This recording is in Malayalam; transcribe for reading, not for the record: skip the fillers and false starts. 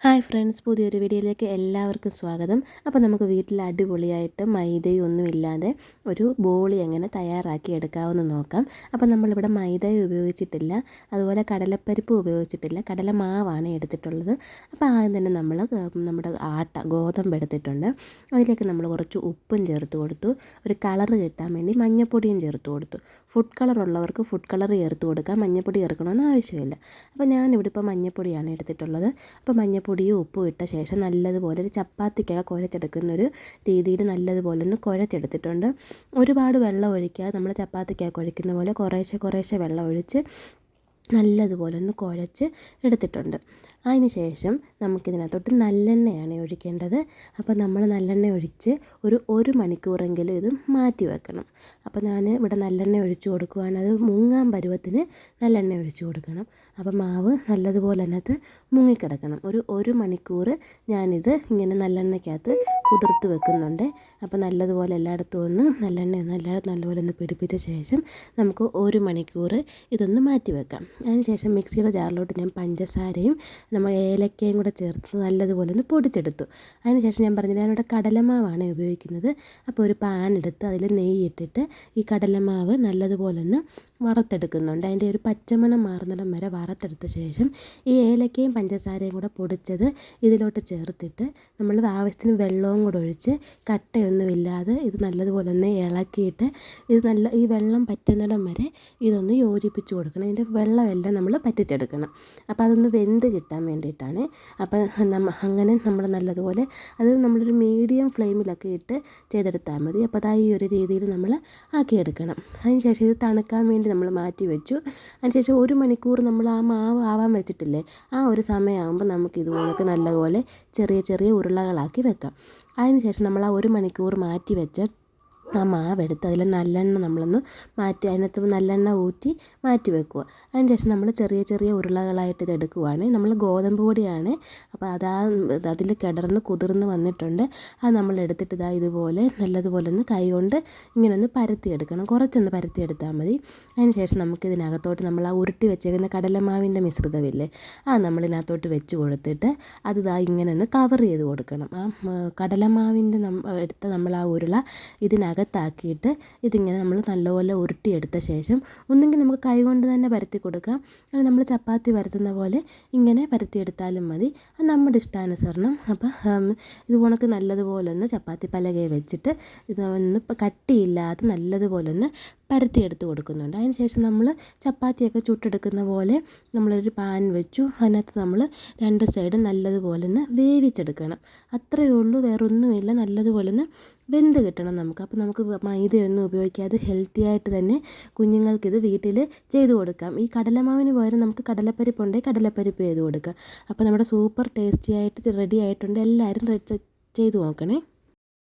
ഹായ് ഫ്രണ്ട്സ്, പുതിയൊരു വീഡിയോയിലേക്ക് എല്ലാവർക്കും സ്വാഗതം. അപ്പോൾ നമുക്ക് വീട്ടിൽ അടിപൊളിയായിട്ട് മൈദയും ഒന്നുമില്ലാതെ ഒരു ബോളി എങ്ങനെ തയ്യാറാക്കി എടുക്കാമെന്ന് നോക്കാം. അപ്പോൾ നമ്മളിവിടെ മൈദയും ഉപയോഗിച്ചിട്ടില്ല, അതുപോലെ കടലപ്പരിപ്പ് ഉപയോഗിച്ചിട്ടില്ല, കടലമാവാണ് എടുത്തിട്ടുള്ളത്. അപ്പോൾ ആദ്യം തന്നെ നമ്മൾ നമ്മുടെ ഗോതമ്പ് എടുത്തിട്ടുണ്ട്. അതിലേക്ക് നമ്മൾ കുറച്ച് ഉപ്പും ചേർത്ത് കൊടുത്തു. ഒരു കളറ് കിട്ടാൻ വേണ്ടി മഞ്ഞൾപ്പൊടിയും ചേർത്ത് കൊടുത്തു. ഫുഡ് കളർ ഉള്ളവർക്ക് ഫുഡ് കളർ ചേർത്ത് കൊടുക്കാം, മഞ്ഞൾപ്പൊടി ചേർക്കണമെന്ന് ആവശ്യമില്ല. അപ്പോൾ ഞാനിവിടെ ഇപ്പോൾ മഞ്ഞൾപ്പൊടിയാണ് എടുത്തിട്ടുള്ളത്. അപ്പോൾ മഞ്ഞൾപ്പൊടിയും ഉപ്പും ഇട്ട ശേഷം നല്ലതുപോലെ ഒരു ചപ്പാത്തിക്കൊക്കെ കുഴച്ചെടുക്കുന്നൊരു രീതിയിൽ നല്ലതുപോലെ ഒന്ന് കുഴച്ചെടുത്തിട്ടുണ്ട്. ഒരുപാട് വെള്ളം ഒഴിക്കാതെ നമ്മൾ ചപ്പാത്തിക്കൊക്കെ കുഴയ്ക്കുന്ന പോലെ കുറേശ്ശെ വെള്ളം ഒഴിച്ച് നല്ലതുപോലെ ഒന്ന് കുഴച്ച് എടുത്തിട്ടുണ്ട്. അതിന് ശേഷം നമുക്കിതിനകത്തോട്ട് നല്ലെണ്ണയാണ് ഒഴിക്കേണ്ടത്. അപ്പോൾ നമ്മൾ നല്ലെണ്ണ ഒഴിച്ച് ഒരു മണിക്കൂറെങ്കിലും ഇത് മാറ്റി വെക്കണം. അപ്പോൾ ഞാൻ ഇവിടെ നല്ലെണ്ണ ഒഴിച്ച് കൊടുക്കുകയാണ്. അത് മുങ്ങാൻ പരുവത്തിന് നല്ലെണ്ണ ഒഴിച്ച് കൊടുക്കണം. അപ്പോൾ മാവ് നല്ലതുപോലെ അതിനകത്ത് മുങ്ങിക്കിടക്കണം. ഒരു മണിക്കൂർ ഞാനിത് ഇങ്ങനെ നല്ലെണ്ണയ്ക്കകത്ത് കുതിർത്ത് വെക്കുന്നുണ്ട്. അപ്പോൾ നല്ലതുപോലെ എല്ലായിടത്തും ഒന്ന് നല്ലപോലെ ഒന്ന് പിടിപ്പിച്ച ശേഷം നമുക്ക് ഒരു മണിക്കൂർ ഇതൊന്ന് മാറ്റി വെക്കാം. അതിന് ശേഷം മിക്സിയുടെ ജാറിലോട്ട് ഞാൻ പഞ്ചസാരയും നമ്മൾ ഏലക്കയും കൂടെ ചേർത്ത് നല്ലതുപോലെ ഒന്ന് പൊടിച്ചെടുത്തു. അതിന് ശേഷം ഞാൻ പറഞ്ഞില്ല, ഞാനിവിടെ കടലമാവാണ് ഉപയോഗിക്കുന്നത്. അപ്പോൾ ഒരു പാൻ എടുത്ത് അതിൽ നെയ്യ് ഇട്ടിട്ട് ഈ കടലമാവ് നല്ലതുപോലെ ഒന്ന് വറുത്തെടുക്കുന്നുണ്ട്. അതിൻ്റെ ഒരു പച്ചമണം മാറുന്നിടം വരെ വറുത്തെടുത്ത ശേഷം ഈ ഏലക്കയും പഞ്ചസാരയും കൂടെ പൊടിച്ചത് ഇതിലോട്ട് ചേർത്തിട്ട് നമ്മൾ ആവശ്യത്തിന് വെള്ളവും കൂടെ ഒഴിച്ച് കട്ടയൊന്നുമില്ലാതെ ഇത് നല്ലതുപോലെ ഒന്ന് ഇളക്കിയിട്ട് ഈ വെള്ളം പറ്റുന്നിടം വരെ ഇതൊന്ന് യോജിപ്പിച്ച് കൊടുക്കണം. ഇതിൻ്റെ വെള്ളമെല്ലാം നമ്മൾ പറ്റിച്ചെടുക്കണം. അപ്പോൾ അതൊന്ന് വെന്ത് കിട്ടാൻ വേണ്ടിയിട്ടാണ്. അപ്പോൾ അങ്ങനെ നമ്മൾ നല്ലതുപോലെ അത് നമ്മളൊരു മീഡിയം ഫ്ലെയിമിലൊക്കെ ഇട്ട് ചെയ്തെടുത്താൽ മതി. അപ്പോൾ അതാ ഈ ഒരു രീതിയിൽ നമ്മൾ ആക്കിയെടുക്കണം. അതിന് ശേഷം ഇത് തണുക്കാൻ വേണ്ടി നമ്മൾ മാറ്റി വെച്ചു. അതിനുശേഷം ഒരു മണിക്കൂർ നമ്മൾ ആ മാവ് ആവാൻ വെച്ചിട്ടില്ലേ, ആ ഒരു സമയമാകുമ്പോൾ നമുക്ക് ഇതുപോലൊക്കെ നല്ലപോലെ ചെറിയ ഉരുളകളാക്കി വെക്കാം. അതിന് ശേഷം നമ്മൾ ആ ഒരു മണിക്കൂർ മാറ്റി വെച്ച് ആ മാവെടുത്ത് അതിൽ നല്ലെണ്ണ നമ്മളൊന്ന് മാറ്റി അതിനകത്ത് നല്ലെണ്ണ ഊറ്റി മാറ്റി വെക്കുക. അതിന് ശേഷം നമ്മൾ ചെറിയ ഉരുളകളായിട്ട് ഇത് എടുക്കുവാണ്. നമ്മൾ ഗോതമ്പ് പൊടിയാണ്. അപ്പോൾ അതിൽ കിടർന്ന് കുതിർന്ന് വന്നിട്ടുണ്ട്. അത് നമ്മൾ എടുത്തിട്ട് ഇതുപോലെ നല്ലതുപോലെ ഒന്ന് കൈ കൊണ്ട് ഇങ്ങനെ ഒന്ന് പരത്തിയെടുക്കണം. കുറച്ചൊന്ന് പരത്തിയെടുത്താൽ മതി. അതിന് ശേഷം നമുക്കിതിനകത്തോട്ട് നമ്മൾ ആ ഉരുട്ടി വെച്ചേക്കുന്ന കടലമാവിൻ്റെ മിശ്രിതമില്ലേ, അത് നമ്മളിതിനകത്തോട്ട് വെച്ച് കൊടുത്തിട്ട് അത് ഇങ്ങനെ ഒന്ന് കവർ ചെയ്ത് കൊടുക്കണം. ആ കടലമാവിൻ്റെ എടുത്ത നമ്മൾ ആ ഉരുള ഇതിനകത്താക്കിയിട്ട് ഇതിങ്ങനെ നമ്മൾ നല്ലപോലെ ഉരുട്ടിയെടുത്ത ശേഷം ഒന്നുകിൽ നമുക്ക് കൈ കൊണ്ട് തന്നെ പരത്തി കൊടുക്കാം, അല്ലെങ്കിൽ നമ്മൾ ചപ്പാത്തി പരത്തുന്ന പോലെ ഇങ്ങനെ പരത്തിയെടുത്താലും മതി. അത് നമ്മുടെ ഇഷ്ടാനുസരണം. അപ്പം ഇത് ഉണക്ക് നല്ലതുപോലെ ഒന്ന് ചപ്പാത്തി പലകയെ വെച്ചിട്ട് ഇതൊന്ന് കട്ടിയില്ലാതെ നല്ലതുപോലെ ഒന്ന് പരത്തിയെടുത്ത് കൊടുക്കുന്നുണ്ട്. അതിന് ശേഷം നമ്മൾ ചപ്പാത്തിയൊക്കെ ചുട്ടെടുക്കുന്ന പോലെ നമ്മളൊരു പാൻ വെച്ചു. അതിനകത്ത് നമ്മൾ രണ്ട് സൈഡും നല്ലതുപോലെ ഒന്ന് വേവിച്ചെടുക്കണം. അത്രയേ ഉള്ളൂ, വേറൊന്നുമില്ല. നല്ലതുപോലെ ഒന്ന് വെന്ത് കിട്ടണം നമുക്ക്. അപ്പോൾ നമുക്ക് മൈദയൊന്നും ഉപയോഗിക്കാതെ ഹെൽത്തി ആയിട്ട് തന്നെ കുഞ്ഞുങ്ങൾക്കിത് വീട്ടിൽ ചെയ്ത് കൊടുക്കാം. ഈ കടലമാവിന് പകരം നമുക്ക് കടലപ്പരിപ്പുണ്ടെങ്കിൽ കടലപ്പരിപ്പ് ചെയ്ത് കൊടുക്കാം. അപ്പോൾ നമ്മുടെ സൂപ്പർ ടേസ്റ്റി ആയിട്ട് റെഡി ആയിട്ടുണ്ട്. എല്ലാവരും ചെയ്ത് നോക്കണേ.